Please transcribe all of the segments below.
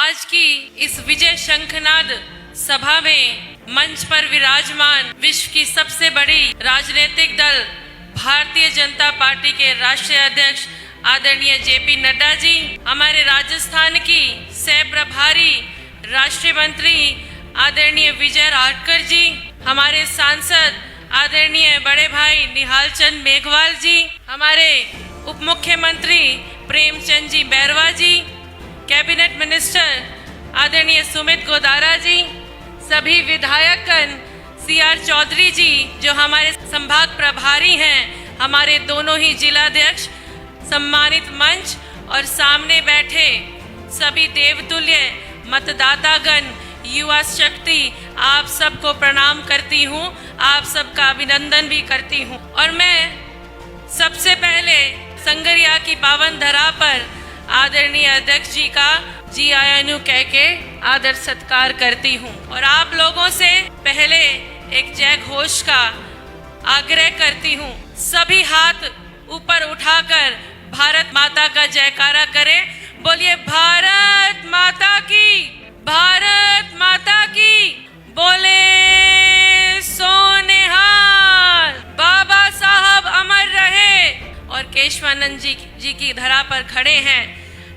आज की इस विजय शंखनाद सभा में मंच पर विराजमान विश्व की सबसे बड़ी राजनीतिक दल भारतीय जनता पार्टी के राष्ट्रीय अध्यक्ष आदरणीय जेपी नड्डा जी, हमारे राजस्थान की सह प्रभारी राष्ट्रीय मंत्री आदरणीय विजय राठकर जी, हमारे सांसद आदरणीय बड़े भाई निहाल चंद मेघवाल जी, हमारे उप मुख्यमंत्री प्रेमचंद जी बैरवा जी, कैबिनेट मिनिस्टर आदरणीय सुमित गोदारा जी, सभी विधायकगण, CR चौधरी जी जो हमारे संभाग प्रभारी हैं, हमारे दोनों ही जिलाध्यक्ष, सम्मानित मंच और सामने बैठे सभी देवतुल्य मतदातागण, युवा शक्ति, आप सबको प्रणाम करती हूँ, आप सबका अभिनंदन भी करती हूँ। और मैं सबसे पहले संगरिया की पावन धरा पर आदरणीय अध्यक्ष जी का जी आयानु कह के आदर सत्कार करती हूँ और आप लोगों से पहले एक जय घोष का आग्रह करती हूँ। सभी हाथ ऊपर उठाकर भारत माता का जयकारा करें। बोलिए भारत माता की, भारत माता की, बोले सोनेहाल, बाबा साहब अमर रहे। और केशवानंद जी की धरा पर खड़े हैं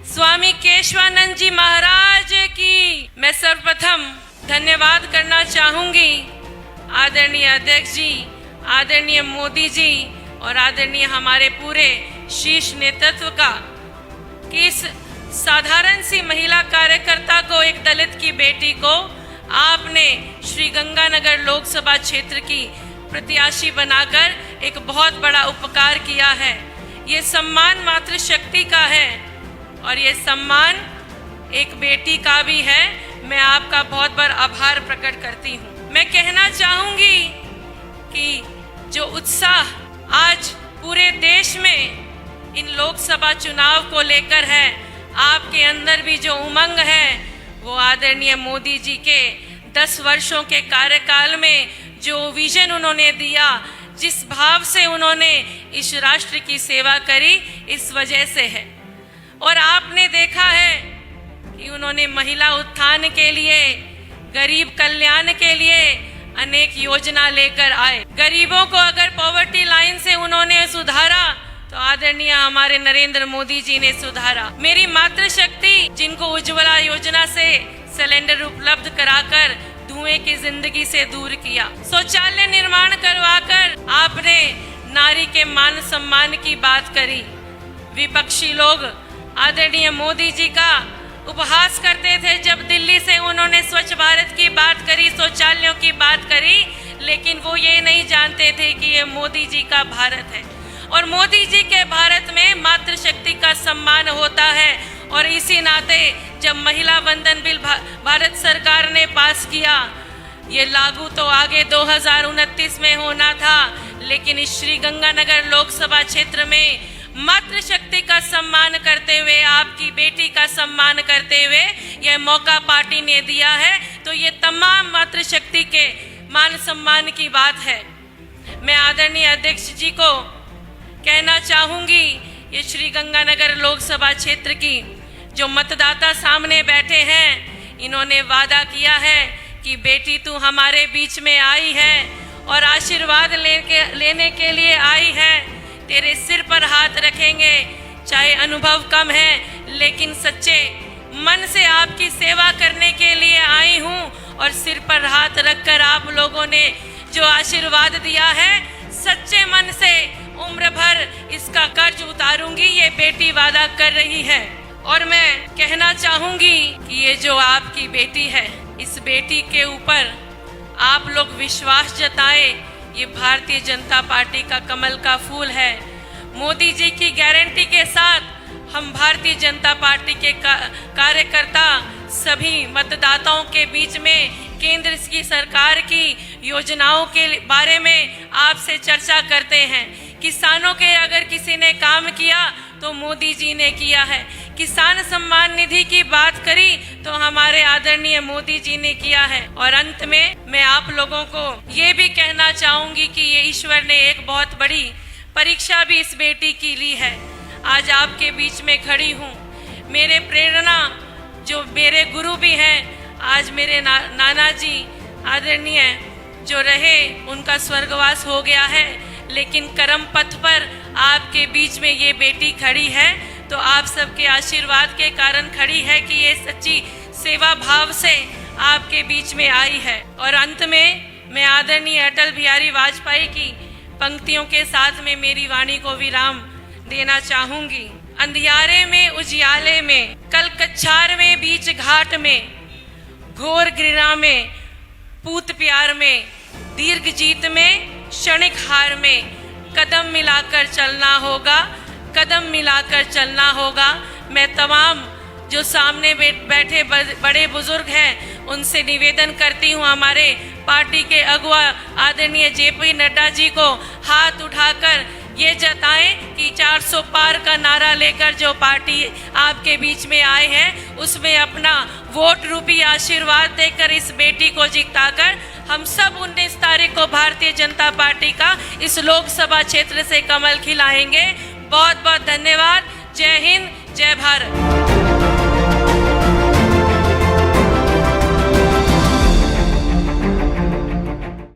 स्वामी केशवानंद जी महाराज की मैं सर्वप्रथम धन्यवाद करना चाहूंगी आदरणीय अध्यक्ष जी, आदरणीय मोदी जी और आदरणीय हमारे पूरे शीर्ष नेतृत्व का कि इस साधारण सी महिला कार्यकर्ता को, एक दलित की बेटी को आपने श्री गंगानगर लोकसभा क्षेत्र की प्रत्याशी बनाकर एक बहुत बड़ा उपकार किया है। ये सम्मान मातृशक्ति का है और ये सम्मान एक बेटी का भी है। मैं आपका बहुत बार आभार प्रकट करती हूँ। मैं कहना चाहूँगी कि जो उत्साह आज पूरे देश में इन लोकसभा चुनाव को लेकर है, आपके अंदर भी जो उमंग है वो आदरणीय मोदी जी के 10 वर्षों के कार्यकाल में जो विजन उन्होंने दिया, जिस भाव से उन्होंने इस राष्ट्र की सेवा करी, इस वजह से है। और आपने देखा है कि उन्होंने महिला उत्थान के लिए, गरीब कल्याण के लिए अनेक योजना लेकर आए। गरीबों को अगर पॉवर्टी लाइन से उन्होंने सुधारा तो आदरणीय हमारे नरेंद्र मोदी जी ने सुधारा। मेरी मातृशक्ति जिनको उज्ज्वला योजना से सिलेंडर उपलब्ध कराकर धुएं की जिंदगी से दूर किया, शौचालय निर्माण करवाकर आपने नारी के मान सम्मान की बात करी। विपक्षी लोग आदरणीय मोदी जी का उपहास करते थे जब दिल्ली से उन्होंने स्वच्छ भारत की बात करी, शौचालयों की बात करी, लेकिन वो ये नहीं जानते थे कि ये मोदी जी का भारत है और मोदी जी के भारत में मातृशक्ति का सम्मान होता है। और इसी नाते जब महिला वंदन बिल भारत सरकार ने पास किया, ये लागू तो आगे 2029 में होना था, लेकिन इस श्री गंगानगर लोकसभा क्षेत्र में मातृशक्ति का सम्मान करते हुए, आपकी बेटी का सम्मान करते हुए यह मौका पार्टी ने दिया है। तो ये तमाम मातृशक्ति के मान सम्मान की बात है। मैं आदरणीय अध्यक्ष जी को कहना चाहूँगी, ये श्री गंगानगर लोकसभा क्षेत्र की जो मतदाता सामने बैठे हैं, इन्होंने वादा किया है कि बेटी तू हमारे बीच में आई है और आशीर्वाद लेने के लिए आई है। तेरे सिर पर हाथ रखेंगे, चाहे अनुभव कम है लेकिन सच्चे मन से आपकी सेवा करने के लिए आई हूँ और सिर पर हाथ रखकर आप लोगों ने जो आशीर्वाद दिया है, सच्चे मन से उम्र भर इसका कर्ज उतारूंगी, ये बेटी वादा कर रही है। और मैं कहना चाहूंगी कि ये जो आपकी बेटी है, इस बेटी के ऊपर आप लोग विश्वास जताए, ये भारतीय जनता पार्टी का कमल का फूल है। मोदी जी की गारंटी के साथ हम भारतीय जनता पार्टी के कार्यकर्ता सभी मतदाताओं के बीच में केंद्र की सरकार की योजनाओं के बारे में आपसे चर्चा करते हैं। किसानों के अगर किसी ने काम किया तो मोदी जी ने किया है। किसान सम्मान निधि की बात करी तो हमारे आदरणीय मोदी जी ने किया है। और अंत में मैं आप लोगों को ये भी कहना चाहूंगी कि ये ईश्वर ने एक बहुत बड़ी परीक्षा भी इस बेटी की ली है। आज आपके बीच में खड़ी हूँ। मेरे प्रेरणा जो मेरे गुरु भी हैं, आज मेरे नाना जी आदरणीय जो रहे उनका स्वर्गवास हो गया है, लेकिन कर्म पथ पर आपके बीच में ये बेटी खड़ी है, तो आप सबके आशीर्वाद के कारण खड़ी है कि ये सच्ची सेवा भाव से आपके बीच में आई है। और अंत में मैं आदरणीय अटल बिहारी वाजपेयी की पंक्तियों के साथ में मेरी वाणी को विराम देना चाहूंगी। अंधियारे में उजियाले में, कल कच्छार में बीच घाट में, घोर घृणा में पूत प्यार में, दीर्घ जीत में क्षणिक हार में, कदम मिलाकर चलना होगा, कदम मिलाकर चलना होगा। मैं तमाम जो सामने बैठे बड़े बुजुर्ग हैं उनसे निवेदन करती हूँ, हमारे पार्टी के अगुवा आदरणीय जेपी नड्डा जी को हाथ उठाकर ये जताएं कि 400 पार का नारा लेकर जो पार्टी आपके बीच में आए हैं उसमें अपना वोट रूपी आशीर्वाद देकर इस बेटी को जिताकर हम सब 19 तारीख को भारतीय जनता पार्टी का इस लोकसभा क्षेत्र से कमल खिलाएंगे। बहुत बहुत धन्यवाद। जय हिंद, जय भारत।